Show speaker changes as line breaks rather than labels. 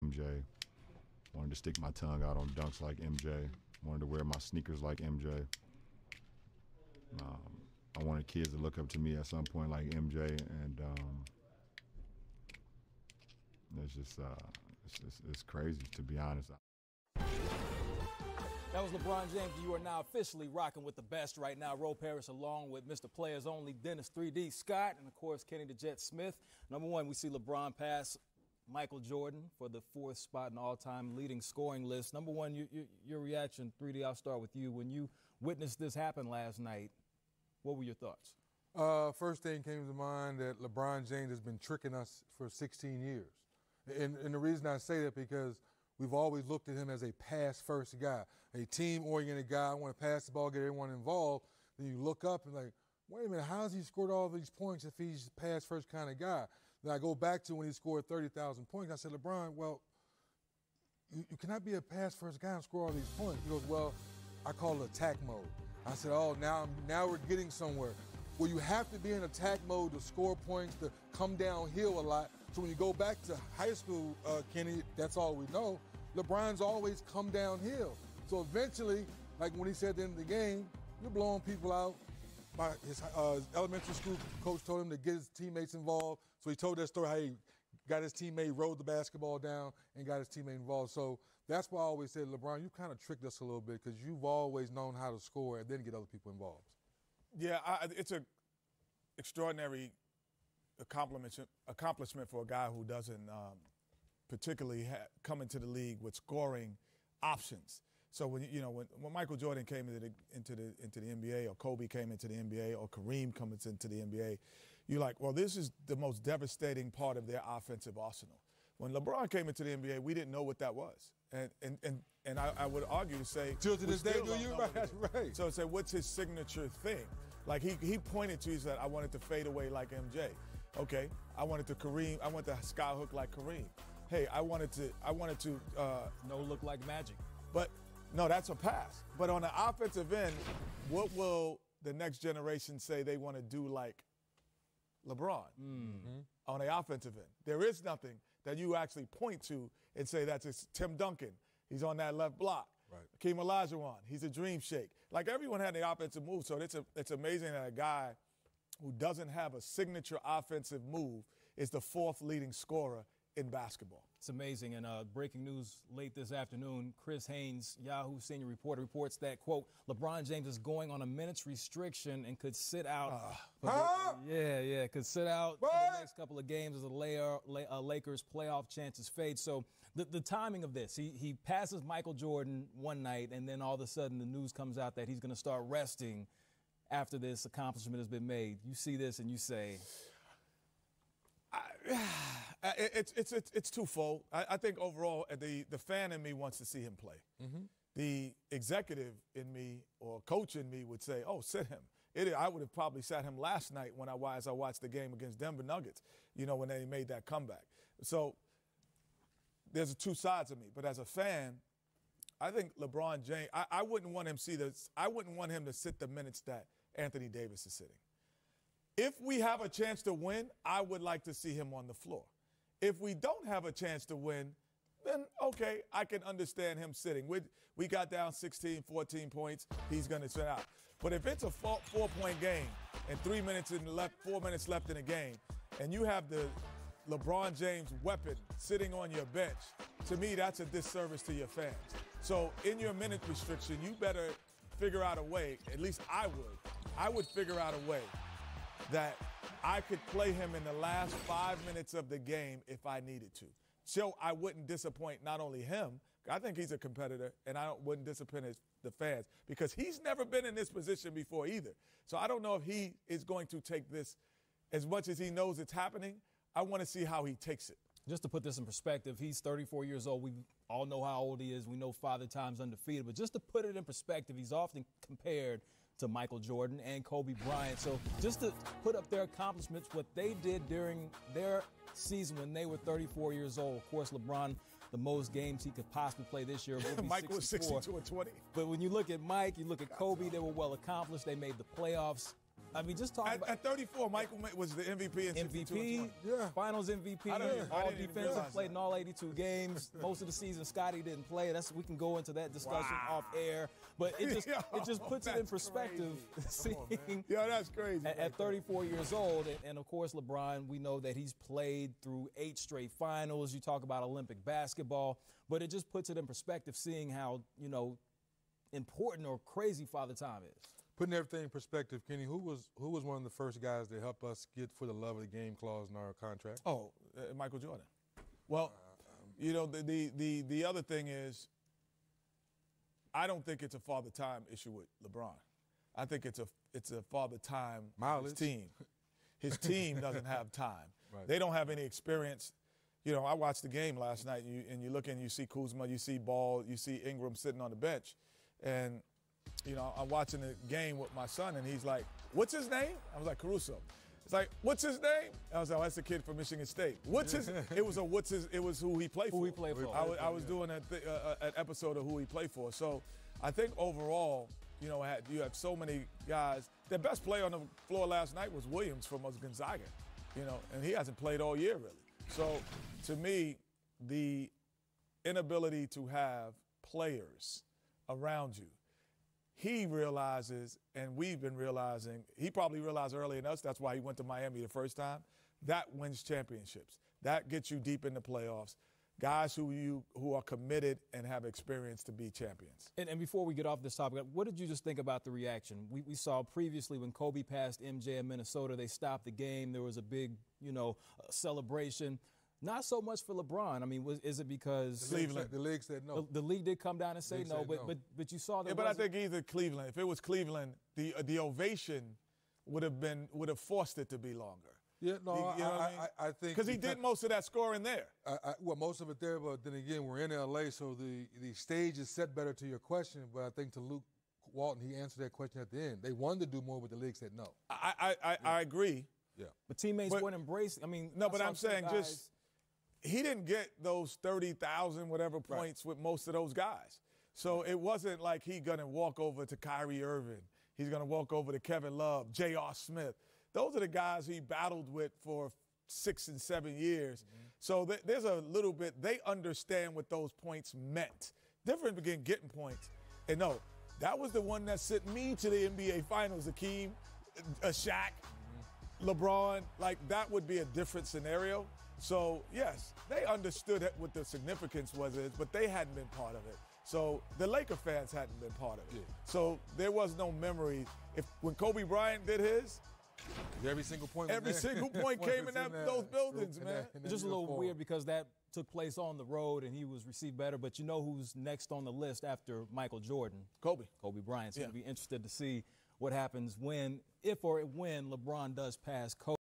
MJ. Wanted to stick my tongue out on dunks like MJ. Wanted to wear my sneakers like MJ. I wanted kids to look up to me at some point like MJ, and it's just it's crazy, to be honest.
That was LeBron James. You are now officially rocking with the best right now. Ro Paris along with Mr. Players Only, Dennis 3D Scott, and of course Kenny the Jet Smith. Number one, we see LeBron pass Michael Jordan for the 4th spot in all-time leading scoring list. Number one, your reaction, 3D, I'll start with you. When you witnessed this happen last night, what were your thoughts?
First thing came to mind that LeBron James has been tricking us for 16 years. And the reason I say that because we've always looked at him as a pass-first guy, a team-oriented guy. I want to pass the ball, get everyone involved. Then you look up and like, wait a minute, how has he scored all these points if he's a pass-first kind of guy? Then I go back to when he scored 30,000 points. I said, LeBron, well, you cannot be a pass-first guy and score all these points. He goes, well, I call it attack mode. I said, oh, now we're getting somewhere. Well, you have to be in attack mode to score points, to come downhill a lot. So when you go back to high school, Kenny, that's all we know. LeBron's always come downhill. So eventually, like when he said at the end of the game, you're blowing people out. His elementary school coach told him to get his teammates involved. So he told that story how he got his teammate, rode the basketball down, and got his teammate involved. So that's why I always said, LeBron, you kind of tricked us a little bit because you've always known how to score and then get other people involved.
Yeah, it's an extraordinary accomplishment for a guy who doesn't particularly come into the league with scoring options. So when Michael Jordan came into the NBA, or Kobe came into the NBA, or Kareem comes into the NBA, you're like, well, this is the most devastating part of their offensive arsenal. When LeBron came into the NBA, we didn't know what that was, and I would argue to say
till to this day, do you? Right.
So say, what's his signature thing? Like he pointed to, he said, I wanted to fade away like MJ. Okay, I wanted to Kareem. I want to skyhook like Kareem. Hey, I wanted to
no look like Magic.
But no, that's a pass. But on the offensive end, what will the next generation say they want to do like LeBron on the offensive end? There is nothing that you actually point to and say that's Tim Duncan. He's on that left block.
Right.
Hakeem Olajuwon, he's a dream shake. Like everyone had the offensive move, so it's amazing that a guy who doesn't have a signature offensive move is the 4th leading scorer in basketball.
It's amazing. And breaking news late this afternoon, Chris Haynes, Yahoo senior reporter, reports that, quote, LeBron James is going on a minutes restriction and could sit out. Could sit out for the next couple of games as the Lakers' playoff chances fade. So the timing of this, he passes Michael Jordan one night, and then all of a sudden the news comes out that he's going to start resting after this accomplishment has been made. You see this and you say,
it's twofold. I think overall the fan in me wants to see him play. Mm-hmm. The executive in me or coach in me would say, oh, sit him. I would have probably sat him last night as I watched the game against Denver Nuggets, when they made that comeback. So there's two sides of me. But as a fan, I think LeBron James, I wouldn't want him to sit the minutes that Anthony Davis is sitting. If we have a chance to win, I would like to see him on the floor. If we don't have a chance to win, then, okay, I can understand him sitting. We got down 16, 14 points. He's going to sit out. But if it's a 4-point game and 4 minutes left in the game, and you have the LeBron James weapon sitting on your bench, to me, that's a disservice to your fans. So in your minute restriction, you better figure out a way, at least I would figure out a way that I could play him in the last 5 minutes of the game if I needed to. So I wouldn't disappoint not only him, I think he's a competitor, and I wouldn't disappoint the fans because he's never been in this position before either. So I don't know if he is going to take this as much as he knows it's happening. I want to see how he takes it.
Just to put this in perspective, he's 34 years old. We all know how old he is. We know Father Time's undefeated. But just to put it in perspective, he's often compared to Michael Jordan and Kobe Bryant. So just to put up their accomplishments, what they did during their season when they were 34 years old. Of course, LeBron, the most games he could possibly play this year will be
Mike was 62 and 20.
But when you look at Mike, you look at Kobe, they were well accomplished. They made the playoffs I mean, just talk about
at 34, Michael was the MVP in 62 and
MVP,
20.
Yeah.
Finals MVP,
I didn't
all
even
defensive,
realize
played
that.
in all 82 games. Most of the season, Scotty didn't play. We can go into that discussion off air, but it just puts it in
that's
perspective. Seeing
Yeah, that's crazy.
at 34 years old, and of course LeBron, we know that he's played through 8 straight finals. You talk about Olympic basketball, but it just puts it in perspective, seeing how important or crazy Father Time is.
Putting everything in perspective, Kenny, who was one of the first guys to help us get for the love of the game clause in our contract?
Oh, Michael Jordan. Well, the other thing is, I don't think it's a Father Time issue with LeBron. I think it's a Father Time with his team. His team doesn't have time.
Right.
They don't have any experience. I watched the game last night, and you look and you see Kuzma, you see Ball, you see Ingram sitting on the bench, and I'm watching the game with my son, and he's like, "What's his name?" I was like, "Caruso." It's like, "What's his name?" I was like, "Oh, that's a kid from Michigan State." It was who he played for.
Who he played for.
I was doing an episode of who he played for. So I think overall, you have so many guys. The best player on the floor last night was Williams from Gonzaga, and he hasn't played all year really. So to me, the inability to have players around you, he realizes, and we've been realizing, he probably realized earlier than us, that's why he went to Miami the first time. That wins championships. That gets you deep in the playoffs. Guys who are committed and have experience to be champions.
And before we get off this topic, what did you just think about the reaction? We saw previously when Kobe passed MJ in Minnesota, they stopped the game. There was a big, celebration. Not so much for LeBron. I mean, is it because
The league said no.
The league did come down and say no, but you saw that.
Yeah, but I think either Cleveland. If it was Cleveland, the ovation would have forced it to be longer.
Yeah, no, I think
because he did most of that scoring there.
Well, most of it there, but then again, we're in LA, so the stage is set better to your question. But I think to Luke Walton, he answered that question at the end. They wanted to do more, but the league said no.
I agree.
Yeah,
but teammates weren't embracing. I mean,
no, but I'm saying he didn't get those 30,000 whatever points with most of those guys. So it wasn't like he's going to walk over to Kyrie Irving. He's going to walk over to Kevin Love, J.R. Smith. Those are the guys he battled with for 6 and 7 years. Mm-hmm. So there's a little bit, they understand what those points meant. Different between getting points. And no, that was the one that sent me to the NBA Finals, Hakeem, Shaq, LeBron. Like, that would be a different scenario. So, yes, they understood what the significance was, but they hadn't been part of it. So the Laker fans hadn't been part of it. Yeah. So there was no memory. When Kobe Bryant did his,
every single point
came in those buildings, man.
It's just a little weird because that took place on the road and he was received better. But you know who's next on the list after Michael Jordan?
Kobe
Bryant. So you'll be interested to see what happens if when LeBron does pass Kobe.